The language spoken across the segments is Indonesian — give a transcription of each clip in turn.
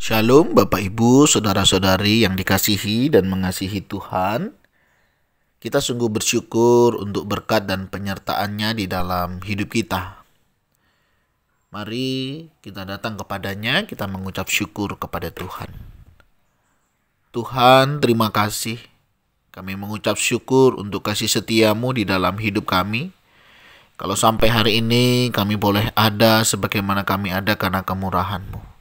Shalom Bapak Ibu, Saudara-saudari yang dikasihi dan mengasihi Tuhan. Kita sungguh bersyukur untuk berkat dan penyertaan-Nya di dalam hidup kita. Mari kita datang kepadanya, kita mengucap syukur kepada Tuhan. Tuhan, terima kasih. Kami mengucap syukur untuk kasih setia-Mu di dalam hidup kami. Kalau sampai hari ini kami boleh ada sebagaimana kami ada karena kemurahan-Mu.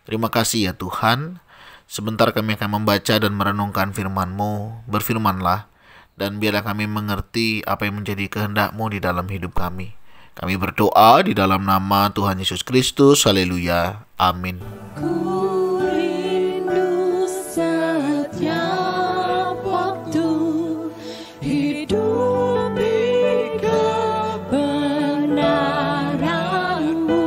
Terima kasih ya Tuhan. Sebentar kami akan membaca dan merenungkan firman-Mu. Berfirmanlah, dan biarlah kami mengerti apa yang menjadi kehendak-Mu di dalam hidup kami. Kami berdoa di dalam nama Tuhan Yesus Kristus. Haleluya. Amin. Ku rindu setiap waktu hidup di kebenaran-Mu,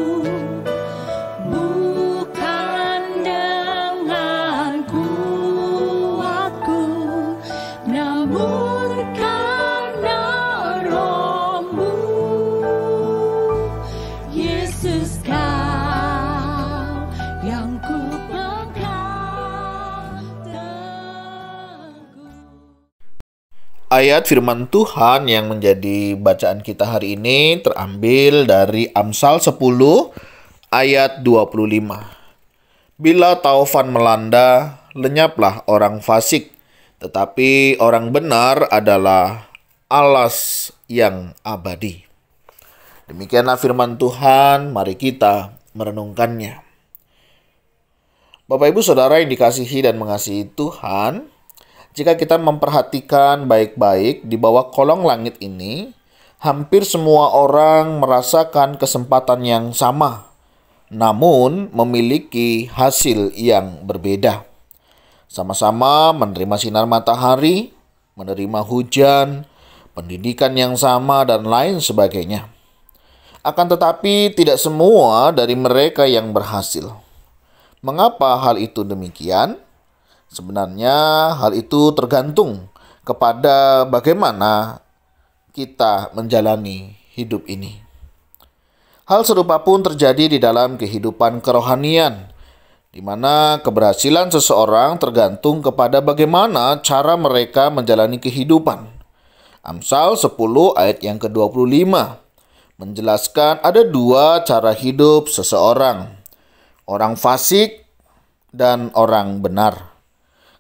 bukan dengan kuatku, namun karena Roh-Mu. Yesus, Kau yang ku pegang teguh. Ayat firman Tuhan yang menjadi bacaan kita hari ini terambil dari Amsal 10 ayat 25. Bila taufan melanda, lenyaplah orang fasik, tetapi orang benar adalah alas yang abadi. Demikianlah firman Tuhan, mari kita merenungkannya. Bapak Ibu Saudara yang dikasihi dan mengasihi Tuhan, jika kita memperhatikan baik-baik di bawah kolong langit ini, hampir semua orang merasakan kesempatan yang sama, namun memiliki hasil yang berbeda. Sama-sama menerima sinar matahari, menerima hujan, pendidikan yang sama, dan lain sebagainya. Akan tetapi tidak semua dari mereka yang berhasil. Mengapa hal itu demikian? Sebenarnya hal itu tergantung kepada bagaimana kita menjalani hidup ini. Hal serupa pun terjadi di dalam kehidupan kerohanian, di mana keberhasilan seseorang tergantung kepada bagaimana cara mereka menjalani kehidupan. Amsal 10 ayat yang ke-25 menjelaskan ada dua cara hidup seseorang, orang fasik dan orang benar.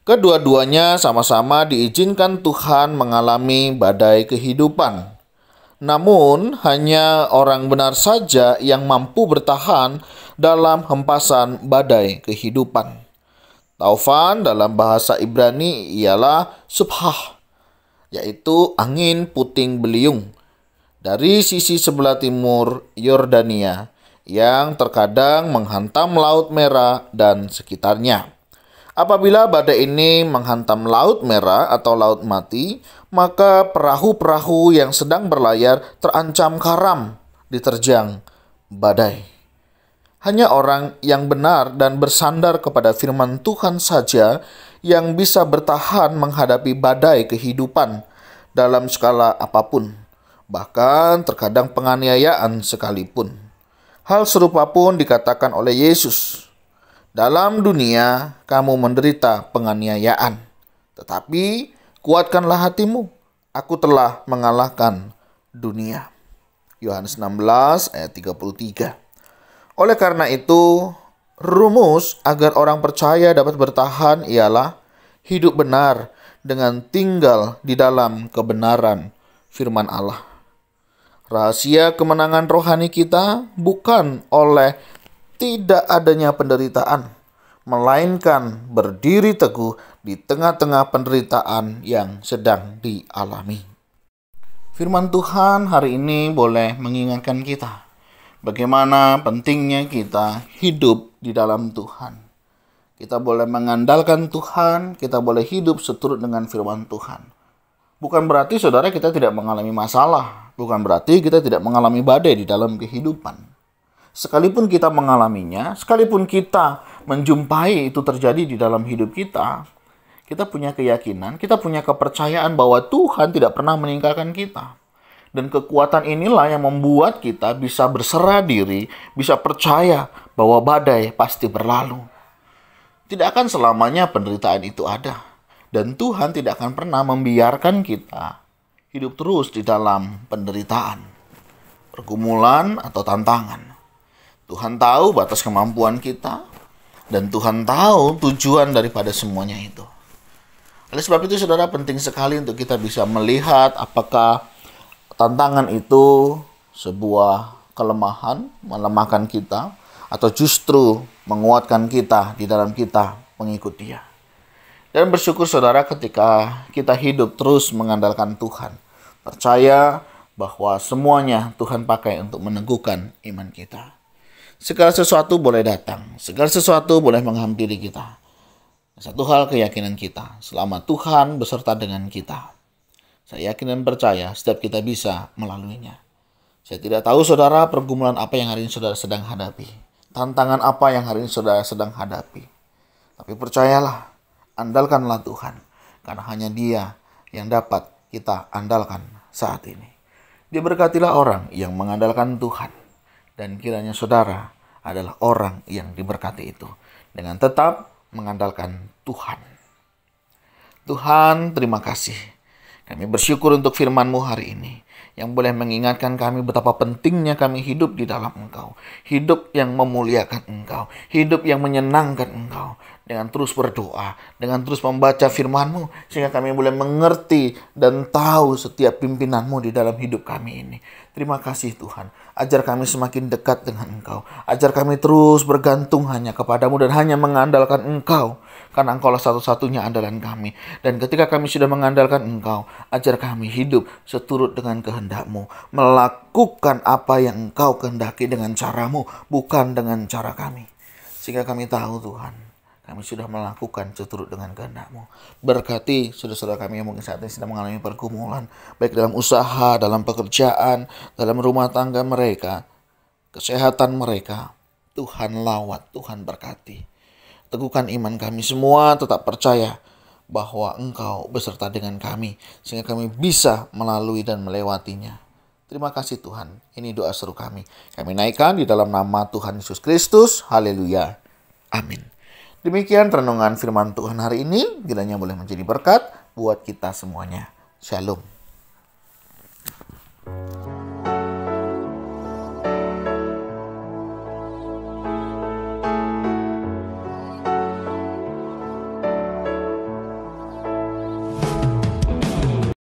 Kedua-duanya sama-sama diizinkan Tuhan mengalami badai kehidupan. Namun hanya orang benar saja yang mampu bertahan dalam hempasan badai kehidupan. Taufan dalam bahasa Ibrani ialah subhah, yaitu angin puting beliung dari sisi sebelah timur Yordania yang terkadang menghantam Laut Merah dan sekitarnya. Apabila badai ini menghantam Laut Merah atau Laut Mati, maka perahu-perahu yang sedang berlayar terancam karam diterjang badai. Hanya orang yang benar dan bersandar kepada firman Tuhan saja yang bisa bertahan menghadapi badai kehidupan dalam skala apapun, bahkan terkadang penganiayaan sekalipun. Hal serupa pun dikatakan oleh Yesus. Dalam dunia kamu menderita penganiayaan, tetapi kuatkanlah hatimu, aku telah mengalahkan dunia. Yohanes 16 ayat 33. Oleh karena itu, rumus agar orang percaya dapat bertahan ialah hidup benar dengan tinggal di dalam kebenaran firman Allah. Rahasia kemenangan rohani kita bukan oleh tidak adanya penderitaan, melainkan berdiri teguh di tengah-tengah penderitaan yang sedang dialami. Firman Tuhan hari ini boleh mengingatkan kita bagaimana pentingnya kita hidup di dalam Tuhan. Kita boleh mengandalkan Tuhan, kita boleh hidup seturut dengan firman Tuhan. Bukan berarti saudara kita tidak mengalami masalah, bukan berarti kita tidak mengalami badai di dalam kehidupan. Sekalipun kita mengalaminya, sekalipun kita menjumpai itu terjadi di dalam hidup kita, kita punya keyakinan, kita punya kepercayaan bahwa Tuhan tidak pernah meninggalkan kita. Dan kekuatan inilah yang membuat kita bisa berserah diri, bisa percaya bahwa badai pasti berlalu. Tidak akan selamanya penderitaan itu ada. Dan Tuhan tidak akan pernah membiarkan kita hidup terus di dalam penderitaan, pergumulan, atau tantangan. Tuhan tahu batas kemampuan kita, dan Tuhan tahu tujuan daripada semuanya itu. Oleh sebab itu, saudara, penting sekali untuk kita bisa melihat apakah tantangan itu sebuah kelemahan, melemahkan kita, atau justru menguatkan kita di dalam kita mengikut Dia. Dan bersyukur, saudara, ketika kita hidup terus mengandalkan Tuhan, percaya bahwa semuanya Tuhan pakai untuk meneguhkan iman kita. Segala sesuatu boleh datang, segala sesuatu boleh menghampiri kita. Satu hal keyakinan kita, selama Tuhan beserta dengan kita, saya yakin dan percaya setiap kita bisa melaluinya. Saya tidak tahu, saudara, pergumulan apa yang hari ini saudara sedang hadapi, tantangan apa yang hari ini saudara sedang hadapi. Tapi percayalah, andalkanlah Tuhan, karena hanya Dia yang dapat kita andalkan saat ini. Diberkatilah orang yang mengandalkan Tuhan, dan kiranya saudara adalah orang yang diberkati itu dengan tetap mengandalkan Tuhan. Tuhan, terima kasih. Kami bersyukur untuk firman-Mu hari ini, yang boleh mengingatkan kami betapa pentingnya kami hidup di dalam Engkau. Hidup yang memuliakan Engkau. Hidup yang menyenangkan Engkau. Dengan terus berdoa, dengan terus membaca firman-Mu, sehingga kami boleh mengerti dan tahu setiap pimpinan-Mu di dalam hidup kami ini. Terima kasih Tuhan. Ajar kami semakin dekat dengan Engkau. Ajar kami terus bergantung hanya kepadamu dan hanya mengandalkan Engkau. Karena Engkaulah satu-satunya andalan kami. Dan ketika kami sudah mengandalkan Engkau, ajar kami hidup seturut dengan kehendak-Mu. Melakukan apa yang Engkau kehendaki dengan cara-Mu, bukan dengan cara kami. Sehingga kami tahu Tuhan, kami sudah melakukan seturut dengan kehendak-Mu. Berkati saudara-saudara kami yang mungkin saat ini sedang mengalami pergumulan, baik dalam usaha, dalam pekerjaan, dalam rumah tangga mereka, kesehatan mereka. Tuhan lawat, Tuhan berkati. Teguhkan iman kami semua, tetap percaya bahwa Engkau beserta dengan kami, sehingga kami bisa melalui dan melewatinya. Terima kasih Tuhan. Ini doa seru kami. Kami naikkan di dalam nama Tuhan Yesus Kristus. Haleluya. Amin. Demikian renungan firman Tuhan hari ini. Kiranya boleh menjadi berkat buat kita semuanya. Shalom.